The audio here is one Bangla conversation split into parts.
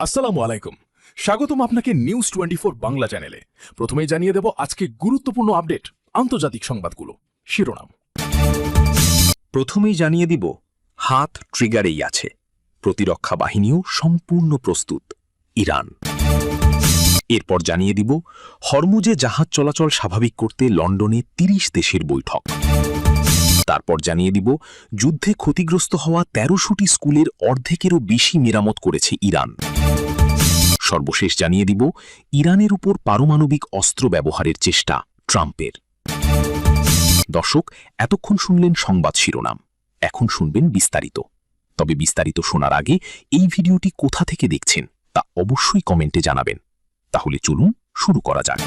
আসসালামু আলাইকুম। স্বাগতম আপনাকে নিউজ 24 বাংলা চ্যানেলে। প্রথমেই জানিয়ে দেব আজকে গুরুত্বপূর্ণ আপডেট, আন্তর্জাতিক সংবাদগুলো। শিরোনাম। প্রথমেই জানিয়ে দিব, হাত ট্রিগারেই আছে, প্রতিরক্ষা বাহিনীও সম্পূর্ণ প্রস্তুত, ইরান। এরপর জানিয়ে দিব, হরমুজে জাহাজ চলাচল স্বাভাবিক করতে লন্ডনে 30 দেশের বৈঠক। তারপর জানিয়ে দিব, যুদ্ধে ক্ষতিগ্রস্ত হওয়া 1300টি স্কুলের অর্ধেকেরও বেশি মেরামত করেছে ইরান। সর্বশেষ জানিয়ে দিব, ইরানের উপর পারমাণবিক অস্ত্র ব্যবহারের চেষ্টা ট্রাম্পের। দর্শক, এতক্ষণ শুনলেন সংবাদ শিরোনাম, এখন শুনবেন বিস্তারিত। তবে বিস্তারিত শোনার আগে এই ভিডিওটি কোথা থেকে দেখছেন তা অবশ্যই কমেন্টে জানাবেন। তাহলে চলুন শুরু করা যাক।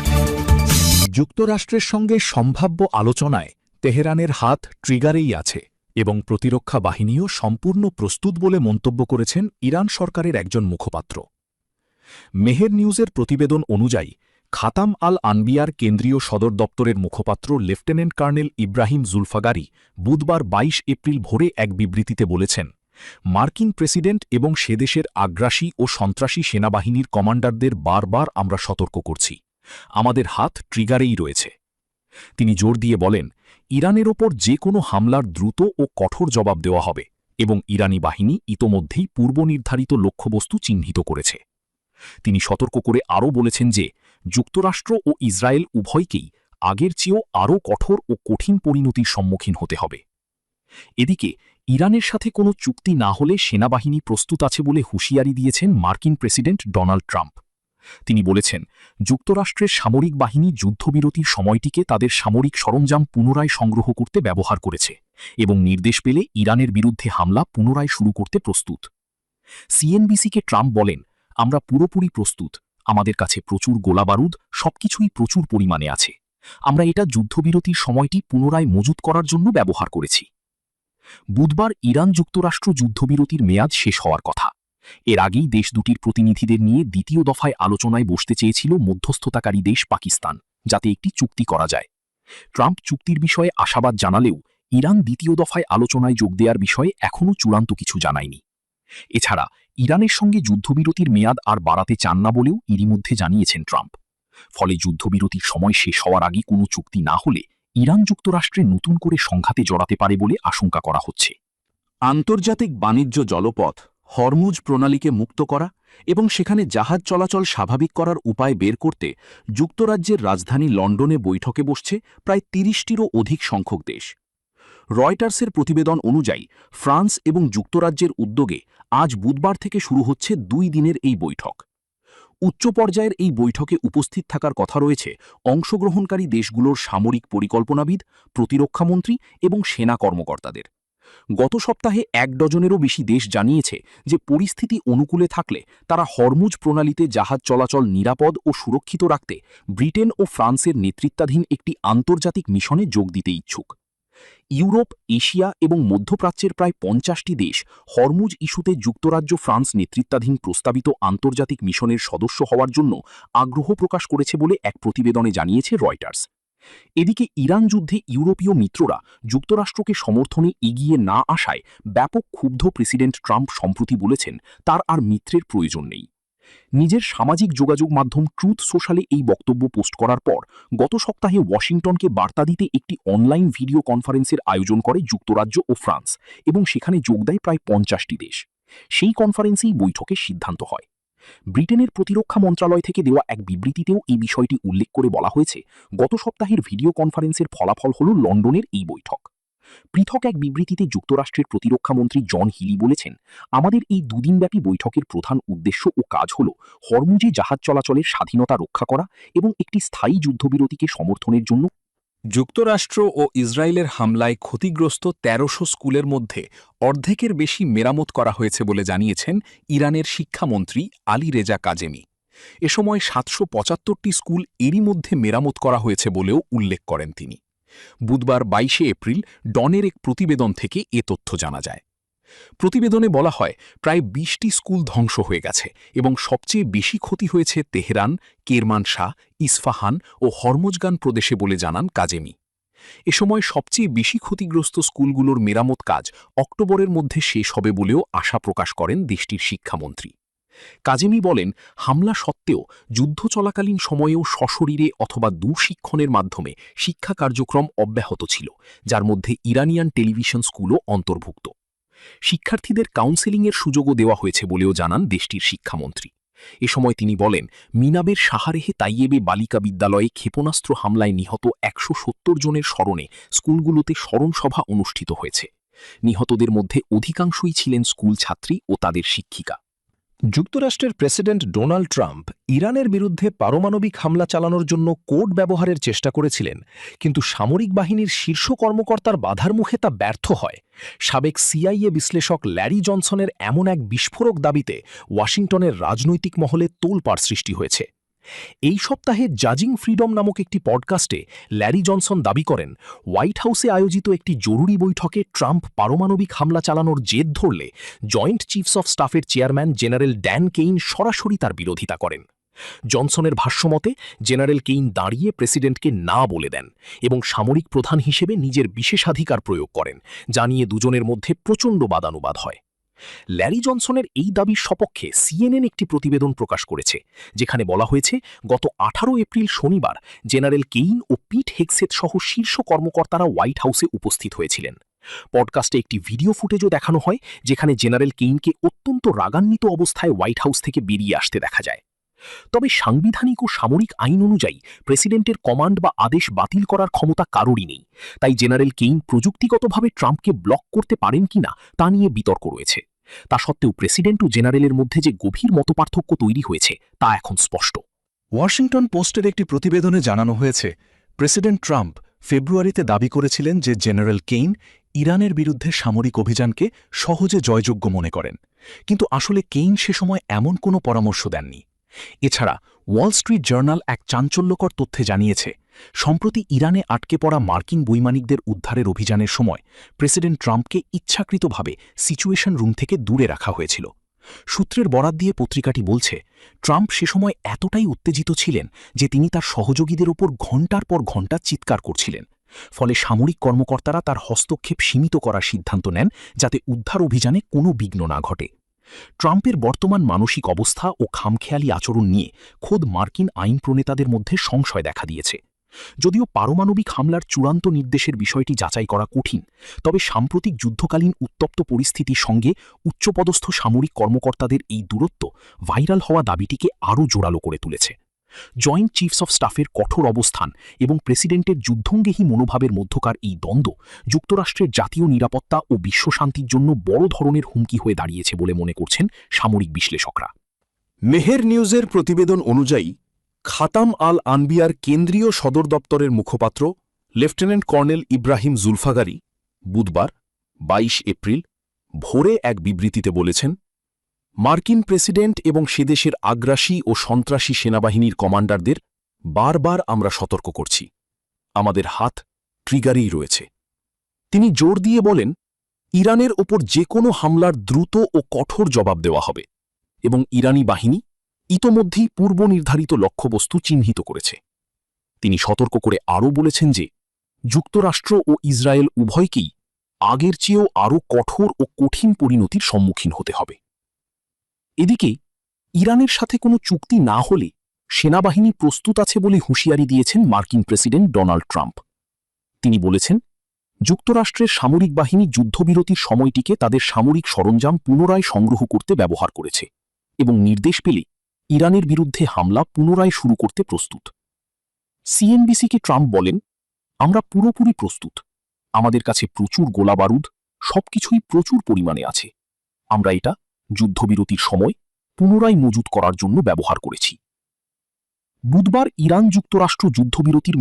যুক্তরাষ্ট্রের সঙ্গে সম্ভাব্য আলোচনায় তেহরানের হাত ট্রিগারেই আছে এবং প্রতিরক্ষা বাহিনীও সম্পূর্ণ প্রস্তুত বলে মন্তব্য করেছেন ইরান সরকারের একজন মুখপাত্র। মেহের নিউজের প্রতিবেদন অনুযায়ী, খাতাম আল আনবিয়ার কেন্দ্রীয় সদর দপ্তরের মুখপাত্র লেফটেন্যান্ট কর্নেল ইব্রাহিম জুলফাগারি বুধবার 22 এপ্রিল ভোরে এক বিবৃতিতে বলেছেন, মার্কিন প্রেসিডেন্ট এবং সে দেশের আগ্রাসী ও সন্ত্রাসী সেনাবাহিনীর কমান্ডারদের বারবার আমরা সতর্ক করছি, আমাদের হাত ট্রিগারেই রয়েছে। তিনি জোর দিয়ে বলেন, ইরানের ওপর যে কোনো হামলার দ্রুত ও কঠোর জবাব দেওয়া হবে এবং ইরানি বাহিনী ইতোমধ্যেই পূর্বনির্ধারিত লক্ষ্যবস্তু চিহ্নিত করেছে। তিনি সতর্ক করে আরও বলেছেন যে, যুক্তরাষ্ট্র ও ইসরায়েল উভয়কেই আগের চেয়েও আরও কঠোর ও কঠিন পরিণতির সম্মুখীন হতে হবে। এদিকে ইরানের সাথে কোনো চুক্তি না হলে সেনাবাহিনী প্রস্তুত আছে বলে হুঁশিয়ারি দিয়েছেন মার্কিন প্রেসিডেন্ট ডোনাল্ড ট্রাম্প। তিনি বলেছেন, যুক্তরাষ্ট্রের সামরিক বাহিনী যুদ্ধবিরতির সময়টিকে তাদের সামরিক সরঞ্জাম পুনরায় সংগ্রহ করতে ব্যবহার করেছে এবং নির্দেশ পেলে ইরানের বিরুদ্ধে হামলা পুনরায় শুরু করতে প্রস্তুত। সিএনবিসিকে ট্রাম্প বলেন, আমরা পুরোপুরি প্রস্তুত, আমাদের কাছে প্রচুর গোলাবারুদ, সবকিছুই প্রচুর পরিমাণে আছে, আমরা এটা যুদ্ধবিরতির সময়টি পুনরায় মজুত করার জন্য ব্যবহার করেছি। বুধবার ইরান যুক্তরাষ্ট্র যুদ্ধবিরতির মেয়াদ শেষ হওয়ার কথা। এর আগেই দেশ দুটির প্রতিনিধিদের নিয়ে দ্বিতীয় দফায় আলোচনায় বসতে চেয়েছিল মধ্যস্থতাকারী দেশ পাকিস্তান, যাতে একটি চুক্তি করা যায়। ট্রাম্প চুক্তির বিষয়ে আশাবাদ জানালেও ইরান দ্বিতীয় দফায় আলোচনায় যোগ দেওয়ার বিষয়ে এখনও চূড়ান্ত কিছু জানায়নি। এছাড়া ইরানের সঙ্গে যুদ্ধবিরতির মেয়াদ আর বাড়াতে চান না বলেও এরই মধ্যে জানিয়েছেন ট্রাম্প। ফলে যুদ্ধবিরতির সময় শেষ হওয়ার আগে কোনো চুক্তি না হলে ইরান যুক্তরাষ্ট্রে নতুন করে সংঘাতে জড়াতে পারে বলে আশঙ্কা করা হচ্ছে। আন্তর্জাতিক বাণিজ্য জলপথ হরমুজ প্রণালীকে মুক্ত করা এবং সেখানে জাহাজ চলাচল স্বাভাবিক করার উপায় বের করতে যুক্তরাজ্যের রাজধানী লন্ডনে বৈঠকে বসছে প্রায় 30টিরও অধিক সংখ্যক দেশ। রয়টার্সের প্রতিবেদন অনুযায়ী, ফ্রান্স এবং যুক্তরাজ্যের উদ্যোগে আজ বুধবার থেকে শুরু হচ্ছে 2 দিনের এই বৈঠক। উচ্চ পর্যায়ের এই বৈঠকে উপস্থিত থাকার কথা রয়েছে অংশগ্রহণকারী দেশগুলোর সামরিক পরিকল্পনাবিদ, প্রতিরক্ষামন্ত্রী এবং সেনা কর্মকর্তাদের। গত সপ্তাহে 1 ডজনেরও বেশি দেশ জানিয়েছে যে পরিস্থিতি অনুকূলে থাকলে তারা হরমুজ প্রণালীতে জাহাজ চলাচল নিরাপদ ও সুরক্ষিত রাখতে ব্রিটেন ও ফ্রান্সের নেতৃত্বাধীন একটি আন্তর্জাতিক মিশনে যোগ দিতে ইচ্ছুক। ইউরোপ, এশিয়া এবং মধ্যপ্রাচ্যের প্রায় 50টি দেশ হরমুজ ইস্যুতে যুক্তরাজ্য ফ্রান্স নেতৃত্বাধীন প্রস্তাবিত আন্তর্জাতিক মিশনের সদস্য হওয়ার জন্য আগ্রহ প্রকাশ করেছে বলে এক প্রতিবেদনে জানিয়েছে রয়টার্স। এদিকে ইরান যুদ্ধে ইউরোপীয় মিত্ররা যুক্তরাষ্ট্রকে সমর্থনে এগিয়ে না আসায় ব্যাপক ক্ষুব্ধ প্রেসিডেন্ট ট্রাম্প সম্প্রতি বলেছেন, তার আর মিত্রের প্রয়োজন নেই। নিজের সামাজিক যোগাযোগ মাধ্যম ট্রুথ সোশ্যালে এই বক্তব্য পোস্ট করার পর গত সপ্তাহে ওয়াশিংটনকে বার্তা দিতে একটি অনলাইন ভিডিও কনফারেন্সের আয়োজন করে যুক্তরাজ্য ও ফ্রান্স এবং সেখানে যোগ দেয় প্রায় 50টি দেশ। সেই কনফারেন্সেই বৈঠকের সিদ্ধান্ত হয়। ব্রিটেনের প্রতিরক্ষা মন্ত্রণালয় থেকে দেওয়া এক বিবৃতিতেও এই বিষয়টি উল্লেখ করে বলা হয়েছে, গত সপ্তাহের ভিডিও কনফারেন্সের ফলাফল হল লন্ডনের এই বৈঠক। পৃথক এক বিবৃতিতে যুক্তরাষ্ট্রের প্রতিরক্ষামন্ত্রী জন হিলি বলেছেন, আমাদের এই 2 দিনব্যাপী বৈঠকের প্রধান উদ্দেশ্য ও কাজ হল হরমুজে জাহাজ চলাচলের স্বাধীনতা রক্ষা করা এবং একটি স্থায়ী যুদ্ধবিরতিকে সমর্থনের জন্য। যুক্তরাষ্ট্র ও ইসরায়েলের হামলায় ক্ষতিগ্রস্ত 1300 স্কুলের মধ্যে অর্ধেকের বেশি মেরামত করা হয়েছে বলে জানিয়েছেন ইরানের শিক্ষামন্ত্রী আলী রেজা কাজেমি। এ সময় 775টি স্কুল এরই মধ্যে মেরামত করা হয়েছে বলেও উল্লেখ করেন তিনি। বুধবার 22 এপ্রিল ডনের এক প্রতিবেদন থেকে এ তথ্য জানা যায়। প্রতিবেদনে বলা হয়, প্রায় 20টি স্কুল ধ্বংস হয়ে গেছে এবং সবচেয়ে বেশি ক্ষতি হয়েছে তেহরান, কেরমানশাহ, ইস্ফাহান ও হরমোজগান প্রদেশে বলে জানান কাজেমি। এ সময় সবচেয়ে বেশি ক্ষতিগ্রস্ত স্কুলগুলোর মেরামত কাজ অক্টোবরের মধ্যে শেষ হবে বলেও আশা প্রকাশ করেন দেশটির শিক্ষামন্ত্রী। কাজেমি বলেন, হামলা সত্ত্বেও যুদ্ধ চলাকালীন সময়েও সশরীরে অথবা দূরশিক্ষণের মাধ্যমে শিক্ষা কার্যক্রম অব্যাহত ছিল, যার মধ্যে ইরানিয়ান টেলিভিশন স্কুলও অন্তর্ভুক্ত। শিক্ষার্থীদের কাউন্সেলিংয়ের সুযোগও দেওয়া হয়েছে বলেও জানান দেশটির শিক্ষামন্ত্রী। এ সময় তিনি বলেন, মিনাবের সাহারেহে তাইয়েবে বালিকা বিদ্যালয়ে ক্ষেপণাস্ত্র হামলায় নিহত ১৭০ জনের স্মরণে স্কুলগুলোতে স্মরণসভা অনুষ্ঠিত হয়েছে। নিহতদের মধ্যে অধিকাংশই ছিলেন স্কুল ছাত্রী ও তাদের শিক্ষিকা। যুক্তরাষ্ট্রের প্রেসিডেন্ট ডোনাল্ড ট্রাম্প ইরানের বিরুদ্ধে পারমাণবিক হামলা চালানোর জন্য কোড ব্যবহারের চেষ্টা করেছিলেন, কিন্তু সামরিক বাহিনীর শীর্ষ কর্মকর্তার বাধার মুখে তা ব্যর্থ হয়। সাবেক সিআইএ বিশ্লেষক ল্যারি জনসনের এমন এক বিস্ফোরক দাবিতে ওয়াশিংটনের রাজনৈতিক মহলে তোলপাড় সৃষ্টি হয়েছে। এই সপ্তাহে জাজিং ফ্রিডম নামক একটি পডকাস্টে ল্যারি জনসন দাবি করেন, হোয়াইট হাউসে আয়োজিত একটি জরুরি বৈঠকে ট্রাম্প পারমাণবিক হামলা চালানোর জেদ ধরলে জয়েন্ট চিফস অফ স্টাফের চেয়ারম্যান জেনারেল ড্যান কেইন সরাসরি তার বিরোধিতা করেন। জনসনের ভাষ্যমতে জেনারেল কেইন দাঁড়িয়ে প্রেসিডেন্টকে না বলে দেন এবং সামরিক প্রধান হিসেবে নিজের বিশেষাধিকার প্রয়োগ করেন, যা নিয়ে দুজনের মধ্যে প্রচণ্ড বাদানুবাদ হয়। ল্যারি জনসনের এই দাবির সপক্ষে সিএনএন একটি প্রতিবেদন প্রকাশ করেছে, যেখানে বলা হয়েছে গত ১৮ এপ্রিল শনিবার জেনারেল কেইন ও পিট হেগসেথ সহ শীর্ষ কর্মকর্তারা হোয়াইট হাউসে উপস্থিত হয়েছিলেন। পডকাস্টে একটি ভিডিও ফুটেজও দেখানো হয়, যেখানে জেনারেল কেইনকে অত্যন্ত রাগান্বিত অবস্থায় হোয়াইট হাউস থেকে বেরিয়ে আসতে দেখা যায়। তবে সাংবিধানিক ও সামরিক আইন অনুযায়ী প্রেসিডেন্টের কমান্ড বা আদেশ বাতিল করার ক্ষমতা কারোরই নেই, তাই জেনারেল কেইন প্রযুক্তিগতভাবে ট্রাম্পকে ব্লক করতে পারেন কিনা তা নিয়ে বিতর্ক রয়েছে। তা সত্ত্বেও প্রেসিডেন্ট ও জেনারেলের মধ্যে যে গভীর মতপার্থক্য তৈরি হয়েছে তা এখন স্পষ্ট। ওয়াশিংটন পোস্টের একটি প্রতিবেদনে জানানো হয়েছে, প্রেসিডেন্ট ট্রাম্প ফেব্রুয়ারিতে দাবি করেছিলেন যে জেনারেল কেইন ইরানের বিরুদ্ধে সামরিক অভিযানকে সহজে জয়যোগ্য মনে করেন, কিন্তু আসলে কেইন সে সময় এমন কোনো পরামর্শ দেননি। এছাড়া ওয়াল স্ট্রিট জার্নাল এক চাঞ্চল্যকর তথ্যে জানিয়েছে, সম্প্রতি ইরানে আটকে পড়া মার্কিন বৈমানিকদের উদ্ধারের অভিযানের সময় প্রেসিডেন্ট ট্রাম্পকে ইচ্ছাকৃতভাবে সিচুয়েশন রুম থেকে দূরে রাখা হয়েছিল। সূত্রের বরাত দিয়ে পত্রিকাটি বলছে, ট্রাম্প সে সময় এতটাই উত্তেজিত ছিলেন যে তিনি তার সহযোগীদের ওপর ঘণ্টার পর ঘণ্টা চিৎকার করছিলেন। ফলে সামরিক কর্মকর্তারা তার হস্তক্ষেপ সীমিত করার সিদ্ধান্ত নেন, যাতে উদ্ধার অভিযানে কোনো বিঘ্ন না ঘটে। ট্রাম্পের বর্তমান মানসিক অবস্থা ও খামখেয়ালি আচরণ নিয়ে খোদ মার্কিন আইন প্রণেতাদের মধ্যে সংশয় দেখা দিয়েছে। যদিও পারমাণবিক হামলার চূড়ান্ত নির্দেশের বিষয়টি যাচাই করা কঠিন, তবে সাম্প্রতিক যুদ্ধকালীন উত্তপ্ত পরিস্থিতির সঙ্গে উচ্চপদস্থ সামরিক কর্মকর্তাদের এই দূরত্ব ভাইরাল হওয়া দাবিটিকে আরও জোরালো করে তুলেছে। জয়েন্ট চিফস অফ স্টাফের কঠোর অবস্থান এবং প্রেসিডেন্টের যুদ্ধঙ্গেহী মনোভাবের মধ্যকার এই দ্বন্দ্ব যুক্তরাষ্ট্রের জাতীয় নিরাপত্তা ও বিশ্বশান্তির জন্য বড় ধরনের হুমকি হয়ে দাঁড়িয়েছে বলে মনে করছেন সামরিক বিশ্লেষকরা। মেহের নিউজের প্রতিবেদন অনুযায়ী খাতাম আল আনবিয়ার কেন্দ্রীয় সদর দপ্তরের মুখপাত্র লেফটেন্যান্ট কর্নেল ইব্রাহিম জুলফাগারি বুধবার ২২ এপ্রিল ভোরে এক বিবৃতিতে বলেছেন, মার্কিন প্রেসিডেন্ট এবং সে দেশের আগ্রাসী ও সন্ত্রাসী সেনাবাহিনীর কমান্ডারদের বারবার আমরা সতর্ক করছি, আমাদের হাত ট্রিগারেই রয়েছে। তিনি জোর দিয়ে বলেন, ইরানের ওপর যে কোনো হামলার দ্রুত ও কঠোর জবাব দেওয়া হবে এবং ইরানি বাহিনী ইতোমধ্যেই পূর্ব নির্ধারিত লক্ষ্যবস্তু চিহ্নিত করেছে। তিনি সতর্ক করে আরও বলেছেন যে যুক্তরাষ্ট্র ও ইসরায়েল উভয়কেই আগের চেয়েও আরও কঠোর ও কঠিন পরিণতির সম্মুখীন হতে হবে। এদিকে ইরানের সাথে কোনো চুক্তি না হলে সেনাবাহিনী প্রস্তুত আছে বলে হুঁশিয়ারি দিয়েছেন মার্কিন প্রেসিডেন্ট ডোনাল্ড ট্রাম্প। তিনি বলেছেন, যুক্তরাষ্ট্রের সামরিক বাহিনী যুদ্ধবিরতির সময়টিকে তাদের সামরিক সরঞ্জাম পুনরায় সংগ্রহ করতে ব্যবহার করেছে এবং নির্দেশ পেলে ইরানের বিরুদ্ধে হামলা পুনরায় শুরু করতে প্রস্তুত। সিএনবিসিকে ট্রাম্প বলেন, আমরা পুরোপুরি প্রস্তুত, আমাদের কাছে প্রচুর গোলাবারুদ, সবকিছুই প্রচুর পরিমাণে আছে। আমরা এটা যুদ্ধবিরতির সময় পুনরায় মজুত করার জন্য ব্যবহার করেছি। বুধবার ইরান যুক্তরাষ্ট্র যুদ্ধবিরতির